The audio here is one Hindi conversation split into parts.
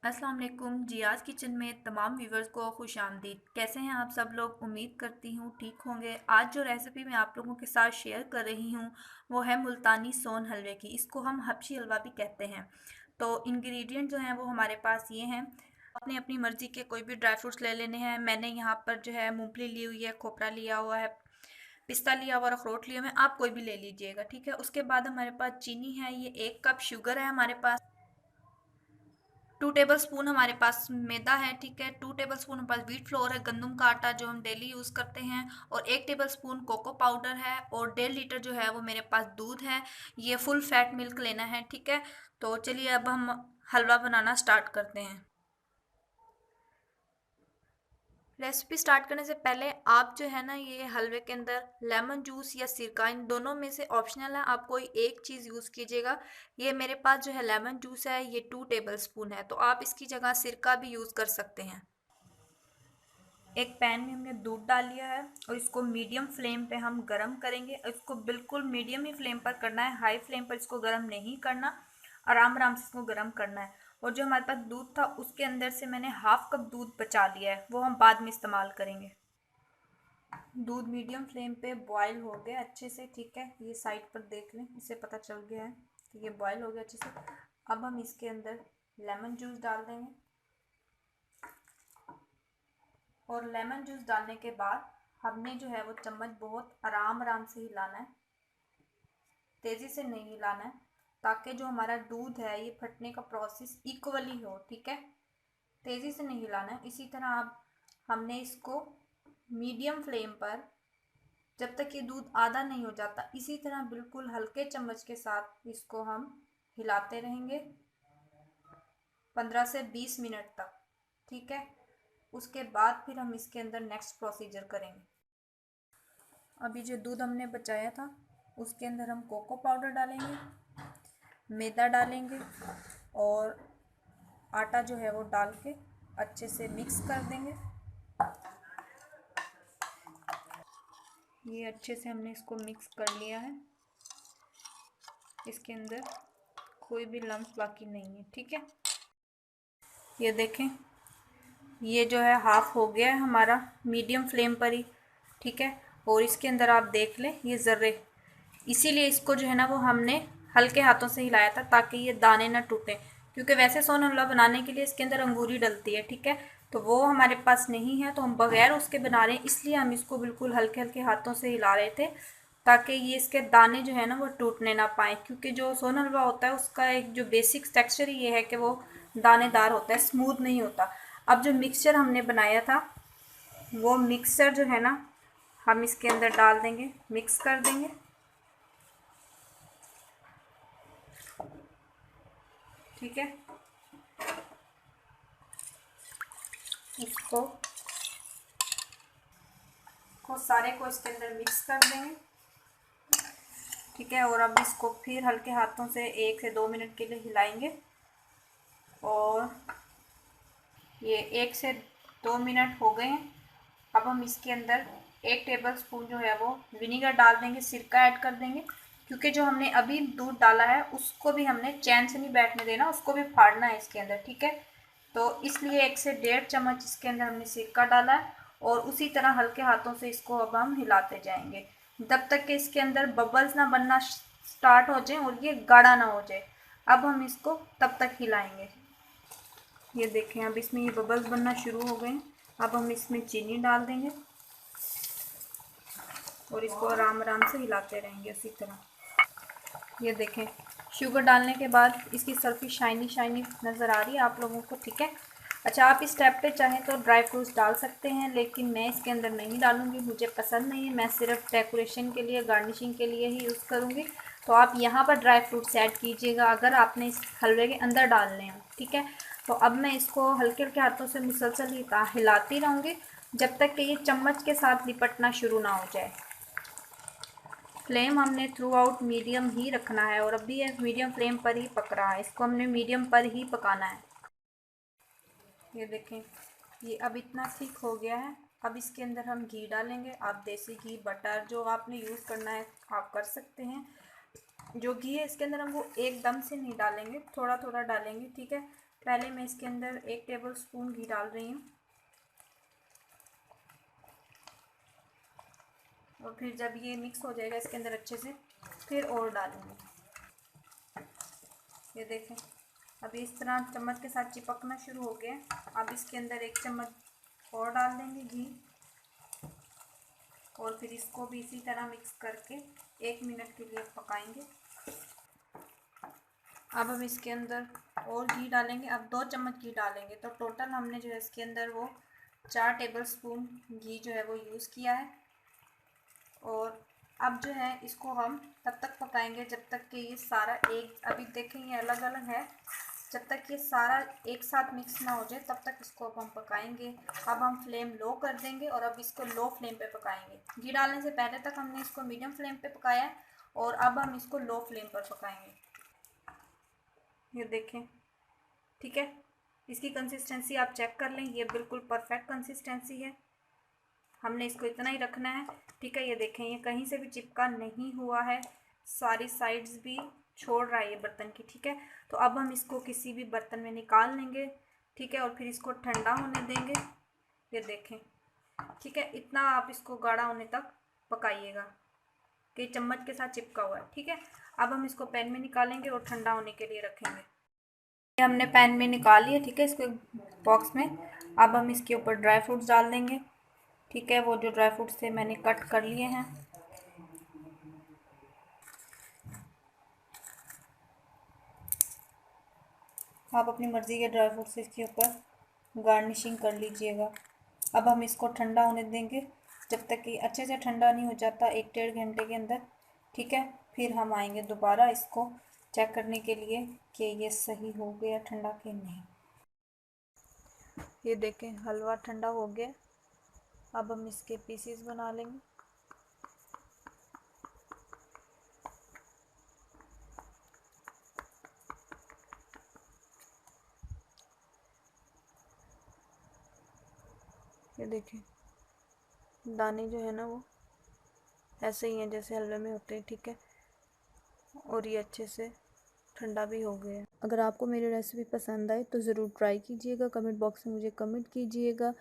अस्सलाम वालेकुम। जियाज़ किचन में तमाम व्यूवर्स को खुश आमदीद। कैसे हैं आप सब लोग? उम्मीद करती हूँ ठीक होंगे। आज जो रेसिपी मैं आप लोगों के साथ शेयर कर रही हूँ वो है मुल्तानी सोन हलवे की। इसको हम हबशी हलवा भी कहते हैं। तो इंग्रेडिएंट जो हैं वो हमारे पास ये हैं। आपने अपनी मर्ज़ी के कोई भी ड्राई फ्रूट्स ले लेने हैं। मैंने यहाँ पर जो है मूंगफली ली हुई है, खोपरा लिया हुआ है, पिस्ता लिया हुआ और अखरोट लिए हुए हैं। आप कोई भी ले लीजिएगा, ठीक है। उसके बाद हमारे पास चीनी है, ये 1 कप शुगर है हमारे पास। 2 टेबल स्पून हमारे पास मैदा है, ठीक है। 2 टेबल स्पून हमारे पास व्हीट फ्लोर है, गंदम का आटा जो हम डेली यूज़ करते हैं। और 1 टेबल स्पून कोको पाउडर है और 1.5 लीटर जो है वो मेरे पास दूध है। ये फुल फैट मिल्क लेना है, ठीक है। तो चलिए अब हम हलवा बनाना स्टार्ट करते हैं। रेसिपी स्टार्ट करने से पहले आप जो है ना, ये हलवे के अंदर लेमन जूस या सिरका, इन दोनों में से ऑप्शनल है, आप कोई एक चीज़ यूज़ कीजिएगा। ये मेरे पास जो है लेमन जूस है, ये 2 टेबल स्पून है, तो आप इसकी जगह सिरका भी यूज़ कर सकते हैं। एक पैन में हमने दूध डाल लिया है और इसको मीडियम फ्लेम पे हम गरम करेंगे। इसको बिल्कुल मीडियम ही फ्लेम पर करना है, हाई फ्लेम पर इसको गरम नहीं करना। आराम आराम से इसको गरम करना है। और जो हमारे पास दूध था उसके अंदर से मैंने 1/2 कप दूध बचा लिया है, वो हम बाद में इस्तेमाल करेंगे। दूध मीडियम फ्लेम पे बॉयल हो गया अच्छे से, ठीक है। ये साइड पर देख लें, इससे पता चल गया है कि ये बॉयल हो गया अच्छे से। अब हम इसके अंदर लेमन जूस डाल देंगे। और लेमन जूस डालने के बाद हमने जो है वो चम्मच बहुत आराम आराम से हिलाना है, तेज़ी से नहीं हिलाना है, ताकि जो हमारा दूध है ये फटने का प्रोसेस इक्वली हो, ठीक है। तेज़ी से नहीं हिलाना है। इसी तरह आप हमने इसको मीडियम फ्लेम पर, जब तक ये दूध आधा नहीं हो जाता, इसी तरह बिल्कुल हल्के चम्मच के साथ इसको हम हिलाते रहेंगे 15 से 20 मिनट तक, ठीक है। उसके बाद फिर हम इसके अंदर नेक्स्ट प्रोसीजर करेंगे। अभी जो दूध हमने बचाया था उसके अंदर हम कोको पाउडर डालेंगे, मैदा डालेंगे और आटा जो है वो डाल के अच्छे से मिक्स कर देंगे। ये अच्छे से हमने इसको मिक्स कर लिया है, इसके अंदर कोई भी लम्स बाकी नहीं है, ठीक है। ये देखें, ये जो है हाफ हो गया है हमारा, मीडियम फ्लेम पर ही, ठीक है। और इसके अंदर आप देख लें ये ज़र्रे, इसीलिए इसको जो है ना वो हमने हल्के हाथों से हिलाया था ताकि ये दाने ना टूटे, क्योंकि वैसे सोन हलवा बनाने के लिए इसके अंदर अंगूरी डलती है, ठीक है। तो वो हमारे पास नहीं है, तो हम बगैर उसके बना रहे हैं, इसलिए हम इसको बिल्कुल हल्के हल्के हाथों से हिला रहे थे ताकि ये इसके दाने जो है ना वो टूटने ना पाए, क्योंकि जो सोन हलवा होता है उसका एक जो बेसिक टेक्सचर ही ये है कि वो दानेदार होता है, स्मूथ नहीं होता। अब जो मिक्सचर हमने बनाया था वो मिक्सचर जो है ना हम इसके अंदर डाल देंगे, मिक्स कर देंगे, ठीक है। इसको सारे को इसके अंदर मिक्स कर देंगे, ठीक है। और अब इसको फिर हल्के हाथों से 1 से 2 मिनट के लिए हिलाएंगे। और ये 1 से 2 मिनट हो गए हैं। अब हम इसके अंदर 1 टेबल स्पून जो है वो विनीगर डाल देंगे, सिरका ऐड कर देंगे, क्योंकि जो हमने अभी दूध डाला है उसको भी हमने चैन से नहीं बैठने देना, उसको भी फाड़ना है इसके अंदर, ठीक है। तो इसलिए 1 से 1.5 चम्मच इसके अंदर हमने सिरका डाला है। और उसी तरह हल्के हाथों से इसको अब हम हिलाते जाएंगे जब तक कि इसके अंदर बबल्स ना बनना स्टार्ट हो जाए और ये गाढ़ा ना हो जाए। अब हम इसको तब तक हिलाएंगे। ये देखें, अब इसमें ये बबल्स बनना शुरू हो गए हैं। अब हम इसमें चीनी डाल देंगे और इसको आराम आराम से हिलाते रहेंगे उसी तरह। ये देखें, शुगर डालने के बाद इसकी सर्फी शाइनी शाइनी नज़र आ रही है आप लोगों को, ठीक है। अच्छा, आप इस स्टेप पे चाहें तो ड्राई फ्रूट्स डाल सकते हैं, लेकिन मैं इसके अंदर नहीं डालूंगी, मुझे पसंद नहीं है। मैं सिर्फ डेकोरेशन के लिए, गार्निशिंग के लिए ही यूज़ करूँगी। तो आप यहाँ पर ड्राई फ्रूट्स ऐड कीजिएगा अगर आपने इस हलवे के अंदर डालने हैं, ठीक है। तो अब मैं इसको हल्के हल्के हाथों से मुसलसल हिलाती रहूँगी जब तक कि ये चम्मच के साथ लिपटना शुरू ना हो जाए। फ्लेम हमने थ्रू आउट मीडियम ही रखना है और अभी ये मीडियम फ्लेम पर ही पक रहा है, इसको हमने मीडियम पर ही पकाना है। ये देखें, ये अब इतना थिक हो गया है। अब इसके अंदर हम घी डालेंगे। आप देसी घी, बटर, जो आपने यूज़ करना है आप कर सकते हैं। जो घी है इसके अंदर हम वो एकदम से नहीं डालेंगे, थोड़ा थोड़ा डालेंगे, ठीक है। पहले मैं इसके अंदर 1 टेबलस्पून घी डाल रही हूँ और फिर जब ये मिक्स हो जाएगा इसके अंदर अच्छे से फिर और डालूँगी। ये देखें अभी इस तरह चम्मच के साथ चिपकना शुरू हो गया। अब इसके अंदर 1 चम्मच और डाल देंगे घी और फिर इसको भी इसी तरह मिक्स करके 1 मिनट के लिए पकाएंगे। अब हम इसके अंदर और घी डालेंगे। अब 2 चम्मच घी डालेंगे तो टोटल हमने जो है इसके अंदर वो 4 टेबलस्पून घी जो है वो यूज़ किया है। और अब जो है इसको हम तब तक पकाएंगे जब तक कि ये सारा एक, अभी देखें ये अलग अलग है, जब तक ये सारा एक साथ मिक्स ना हो जाए तब तक इसको अब हम पकाएंगे। अब हम फ्लेम लो कर देंगे और अब इसको लो फ्लेम पे पकाएंगे। घी डालने से पहले तक हमने इसको मीडियम फ्लेम पे पकाया है और अब हम इसको लो फ्लेम पर पकाएंगे। ये देखें ठीक है, इसकी कंसिस्टेंसी आप चेक कर लें, ये बिल्कुल परफेक्ट कंसिस्टेंसी है। हमने इसको इतना ही रखना है। ठीक है, ये देखें ये कहीं से भी चिपका नहीं हुआ है, सारी साइड्स भी छोड़ रहा है ये बर्तन की। ठीक है, तो अब हम इसको किसी भी बर्तन में निकाल लेंगे। ठीक है, और फिर इसको ठंडा होने देंगे। ये देखें ठीक है, इतना आप इसको गाढ़ा होने तक पकाइएगा कि चम्मच के साथ चिपका हुआ है। ठीक है, अब हम इसको पैन में निकालेंगे और ठंडा होने के लिए रखेंगे। ये हमने पैन में निकाल लिया। ठीक है, इसको बॉक्स में अब हम इसके ऊपर ड्राई फ्रूट्स डाल देंगे। ठीक है, वो जो ड्राई फ्रूट्स थे मैंने कट कर लिए हैं। आप अपनी मर्ज़ी के ड्राई फ्रूट से इसके ऊपर गार्निशिंग कर लीजिएगा। अब हम इसको ठंडा होने देंगे जब तक कि अच्छे से ठंडा नहीं हो जाता, 1-1.5 घंटे के अंदर। ठीक है, फिर हम आएंगे दोबारा इसको चेक करने के लिए कि ये सही हो गया ठंडा कि नहीं। ये देखें हलवा ठंडा हो गया। अब हम इसके पीसीस बना लेंगे। ये देखें दाने जो है ना वो ऐसे ही हैं जैसे हलवे में होते हैं। ठीक है, और ये अच्छे से ठंडा भी हो गया है। अगर आपको मेरी रेसिपी पसंद आए तो ज़रूर ट्राई कीजिएगा, कमेंट बॉक्स में मुझे कमेंट कीजिएगा,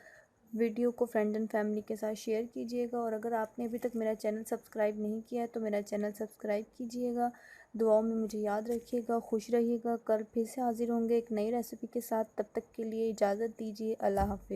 वीडियो को फ्रेंड एंड फैमिली के साथ शेयर कीजिएगा। और अगर आपने अभी तक मेरा चैनल सब्सक्राइब नहीं किया है तो मेरा चैनल सब्सक्राइब कीजिएगा। दुआओं में मुझे याद रखिएगा, खुश रहिएगा। कल फिर से हाजिर होंगे एक नई रेसिपी के साथ, तब तक के लिए इजाज़त दीजिए। अल्लाह हाफिज़।